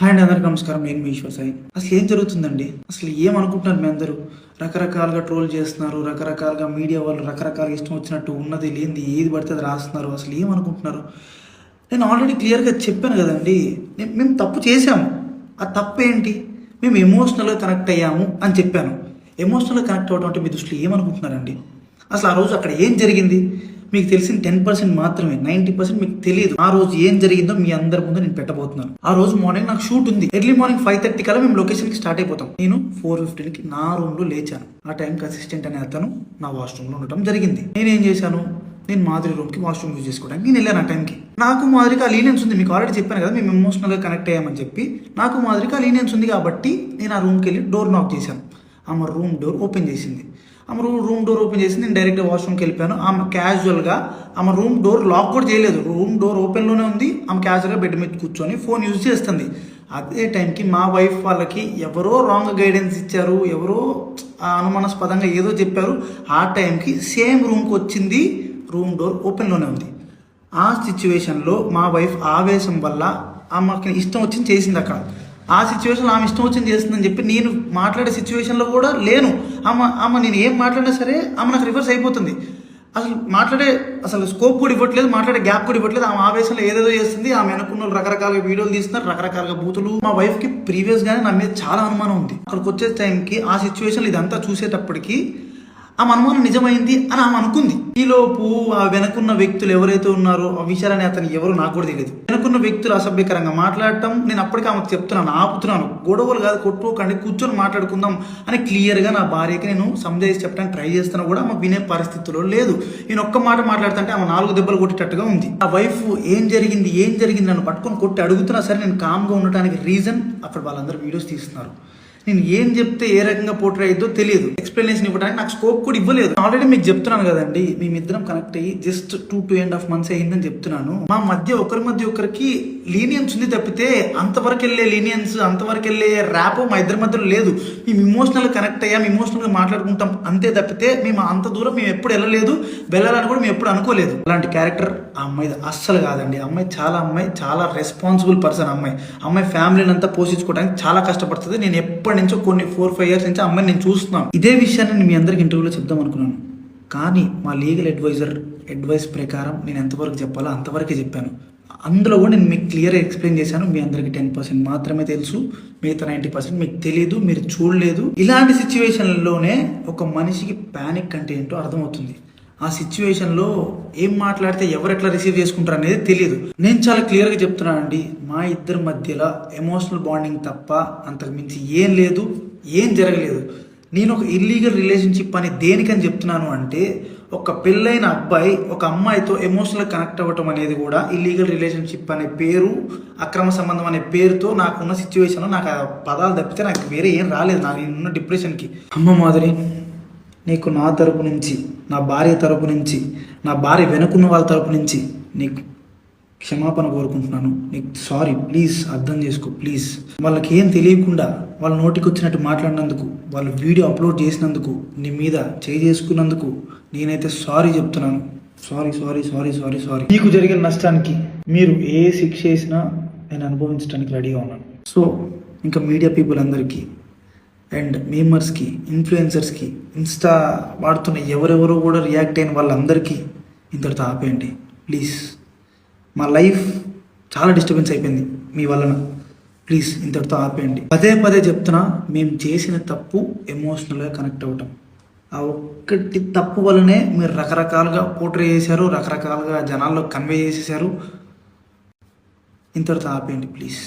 Hi అండి, అందరికీ నమస్కారం. నేను మీ ఈశ్వర్ సాయి. అసలు ఏం జరుగుతుందండి? అసలు ఏమనుకుంటున్నారు మీ అందరూ? రకరకాలుగా ట్రోల్ చేస్తున్నారు, రకరకాలుగా మీడియా వాళ్ళు రకరకాలుగా ఇష్టం వచ్చినట్టు ఉన్నది లేనిది ఏది పడితే అది రాస్తున్నారు. అసలు ఏమనుకుంటున్నారు? నేను ఆల్రెడీ క్లియర్గా చెప్పాను కదండి, మేము తప్పు చేసాము. ఆ తప్పు ఏంటి? మేము ఎమోషనల్గా కనెక్ట్ అయ్యాము అని చెప్పాను. ఎమోషనల్గా కనెక్ట్ అవ్వడం అంటే మీ దృష్టిలో ఏమనుకుంటున్నారండి? అసలు ఆ రోజు అక్కడ ఏం జరిగింది? మీకు తెలిసిన 10% మాత్రమే, 90% మీకు తెలియదు. ఆ రోజు ఏం జరిగిందో మీ అందరి ముందు నేను పెట్టబోతున్నాను. ఆ రోజు మార్నింగ్ నాకు షూట్ ఉంది. ఎర్లీ మార్నింగ్ 5:30 కల్లా మేము లొకేషన్కి స్టార్ట్ అయిపోతాం. నేను 4:15కి నా రూమ్లో లేచాను. ఆ టైంకి అసిస్టెంట్ అనే అతను నా వాష్రూమ్లో ఉండటం జరిగింది. నేనేం చేశాను? నేను మాధురి రూమ్కి వాష్రూమ్ యూజ్ చేసుకోవడానికి నేను వెళ్ళాను. ఆ టైంకి నాకు మాధురికి ఆ లీనియన్స్ ఉంది. మీకు ఆల్రెడీ చెప్పాను కదా, మేము ఎమోషనల్గా కనెక్ట్ అయ్యామని చెప్పి. నాకు మాధురికి ఆ లీనియన్స్ ఉంది కాబట్టి నేను ఆ రూమ్కి వెళ్ళి డోర్ నాక్ చేశాను. ఆమె రూమ్ డోర్ ఓపెన్ చేసింది. ఆమె రూమ్ డోర్ ఓపెన్ చేసి నేను డైరెక్ట్గా వాష్రూమ్కి వెళ్ళిపోయాను. ఆమె క్యాజువల్గా ఆమె రూమ్ డోర్ లాక్ కూడా చేయలేదు. రూమ్ డోర్ ఓపెన్లోనే ఉంది. ఆమె క్యాజువల్గా బెడ్ మీద కూర్చొని ఫోన్ యూజ్ చేస్తుంది. అదే టైంకి మా వైఫ్ వాళ్ళకి ఎవరో రాంగ్ గైడెన్స్ ఇచ్చారు, ఎవరో అనుమానాస్పదంగా ఏదో చెప్పారు. ఆ టైంకి సేమ్ రూమ్కి వచ్చింది. రూమ్ డోర్ ఓపెన్లోనే ఉంది. ఆ సిచ్యువేషన్లో మా వైఫ్ ఆవేశం వల్ల ఆమెకి ఇష్టం వచ్చింది చేసింది. అక్కడ ఆ సిచ్యువేషన్లో ఆమె ఇష్టం వచ్చింది చేస్తుందని చెప్పి నేను మాట్లాడే సిచ్యువేషన్లో కూడా లేను. ఆమె నేను ఏం మాట్లాడినా సరే ఆమె నాకు రివర్స్ అయిపోతుంది. అసలు స్కోప్ కూడా ఇవ్వట్లేదు, మాట్లాడే గ్యాప్ కూడా ఇవ్వట్లేదు. ఆమె ఆవేశంలో ఏదేదో చేస్తుంది. ఆమె అనుకున్న రకరకాల వీడియోలు తీస్తున్నారు, రకరకాల బూతులు. మా వైఫ్కి ప్రీవియస్గానే నా మీద చాలా అనుమానం ఉంది. అక్కడికి వచ్చే టైంకి ఆ సిచ్యువేషన్లో ఇదంతా చూసేటప్పటికి ఆమె అనుమానం నిజమైంది అని ఆమె అనుకుంది. ఈలోపు ఆ వెనకున్న వ్యక్తులు ఎవరైతే ఉన్నారో ఆ విషయాలని అతను ఎవరో నాకు కూడా తెలియదు. వెనకున్న వ్యక్తులు అసభ్యకరంగా మాట్లాడటం నేను అప్పటికే ఆమెకు చెప్తున్నాను, ఆపుతున్నాను. గొడవలు కాదు, కొట్టుకోకండి, కూర్చొని మాట్లాడుకుందాం అని క్లియర్గా నా భార్యకి నేను సంజాయిసి చెప్పడానికి ట్రై చేస్తున్నా కూడా ఆమె వినే పరిస్థితిలో లేదు. నేను ఒక్క మాట మాట్లాడుతుంటే ఆమె 4 దెబ్బలు కొట్టేటట్టుగా ఉంది. ఆ వైఫ్ ఏం జరిగింది నన్ను పట్టుకొని కొట్టి అడుగుతున్నా సరే నేను కామ్గా ఉండటానికి రీజన్ అక్కడ వాళ్ళందరూ వీడియోస్ తీస్తున్నారు. నేను ఏం చెప్తే ఏ రకంగా పోర్ట్రే అయ్యిద్దో తెలియదు. ఎక్స్ప్లెనేషన్ ఇవ్వడానికి నాకు స్కోప్ కూడా ఇవ్వలేదు. ఆల్రెడీ మీకు చెప్తున్నాను కదండి, మేమిద్దరం కనెక్ట్ అయ్యి జస్ట్ 2.5 months అయ్యిందని చెప్తున్నాను. మా మధ్య ఒకరికి లీనియన్స్ ఉంది తప్పితే అంతవరకు వెళ్ళే లీనియన్స్, అంతవరకు వెళ్ళే ర్యాప్ మా ఇద్దరి మధ్యలో లేదు. మేము ఇమోషనల్గా కనెక్ట్ అయ్యాం, ఇమోషనల్గా మాట్లాడుకుంటాం అంతే తప్పితే మేము అంత దూరం మేము ఎప్పుడు వెళ్ళాలని కూడా మేము ఎప్పుడు అనుకోలేదు. అలాంటి క్యారెక్టర్ ఆ అమ్మాయి అస్సలు కాదండి. అమ్మాయి చాలా రెస్పాన్సిబుల్ పర్సన్. అమ్మాయి ఫ్యామిలీని అంతా పోషించుకోవడానికి చాలా కష్టపడుతుంది. నేను ఎప్పటి నుంచో కొన్ని 4-5 years నుంచి అమ్మాయిని నేను చూస్తున్నాను. ఇదే విషయాన్ని నేను మీ అందరికి ఇంటర్వ్యూలో చెప్దాం అనుకున్నాను. కానీ మా లీగల్ అడ్వైస్ ప్రకారం నేను ఎంతవరకు చెప్పాలో అంతవరకే చెప్పాను. అందులో కూడా నేను మీకు క్లియర్గా ఎక్స్ప్లెయిన్ చేశాను. మీ అందరికి 10% మాత్రమే తెలుసు, మిగతా 90% మీకు తెలియదు, మీరు చూడలేదు. ఇలాంటి సిచ్యువేషన్లోనే ఒక మనిషికి ప్యానిక్ అంటే ఏంటో అర్థమవుతుంది. ఆ సిచ్యువేషన్లో ఏం మాట్లాడితే ఎవరు ఎట్లా రిసీవ్ చేసుకుంటారు అనేది తెలియదు. నేను చాలా క్లియర్గా చెప్తున్నానండి, మా ఇద్దరి మధ్యలో ఎమోషనల్ బాండింగ్ తప్ప అంతకు మించి ఏం లేదు, ఏం జరగలేదు. నేను ఒక ఇల్లీగల్ రిలేషన్షిప్ అని దేనికని చెప్తున్నాను అంటే, ఒక పెళ్ళైన అబ్బాయి ఒక అమ్మాయితో ఎమోషనల్ కనెక్ట్ అవ్వటం అనేది కూడా ఇల్లీగల్ రిలేషన్షిప్ అనే పేరు, అక్రమ సంబంధం అనే పేరుతో నాకున్న సిచ్యువేషన్లో నాకు ఆ పదాలు తప్పితే నాకు వేరే ఏం రాలేదు. నాకు ఉన్న డిప్రెషన్కి. అమ్మ మాధురి, నీకు నా తరపు నుంచి, నా భార్య తరపు నుంచి, నా భార్య వెనుకున్న వాళ్ళ తరపు నుంచి నీకు క్షమాపణ కోరుకుంటున్నాను. నీకు సారీ, ప్లీజ్ అర్థం చేసుకో, ప్లీజ్. వాళ్ళకి ఏం తెలియకుండా వాళ్ళ నోటికి వచ్చినట్టు మాట్లాడినందుకు, వాళ్ళు వీడియో అప్లోడ్ చేసినందుకు, నీ మీద చేసుకున్నందుకు నేనైతే సారీ చెప్తున్నాను. సారీ. మీకు జరిగిన నష్టానికి మీరు ఏ శిక్ష చేసినా నేను అనుభవించడానికి రెడీగా ఉన్నాను. సో ఇంకా మీడియా పీపుల్ అందరికీ అండ్ మేమర్స్కి, ఇన్ఫ్లుయెన్సర్స్కి, ఇన్స్టా వాడుతున్న ఎవరెవరో కూడా రియాక్ట్ అయిన వాళ్ళందరికీ ఇంతటితో ఆపేయండి ప్లీజ్. మా లైఫ్ చాలా డిస్టర్బెన్స్ అయిపోయింది మీ వలన. ప్లీజ్ ఇంతటితో ఆపేయండి. పదే చెప్తున్నా, మేము చేసిన తప్పు ఎమోషనల్గా కనెక్ట్ అవ్వటం. ఆ ఒక్కటి తప్పు వల్లనే మీరు రకరకాలుగా పోర్ట్రే చేశారు, రకరకాలుగా జనాల్లో కన్వే చేసేసారు. ఇంతటితో ఆపేయండి ప్లీజ్.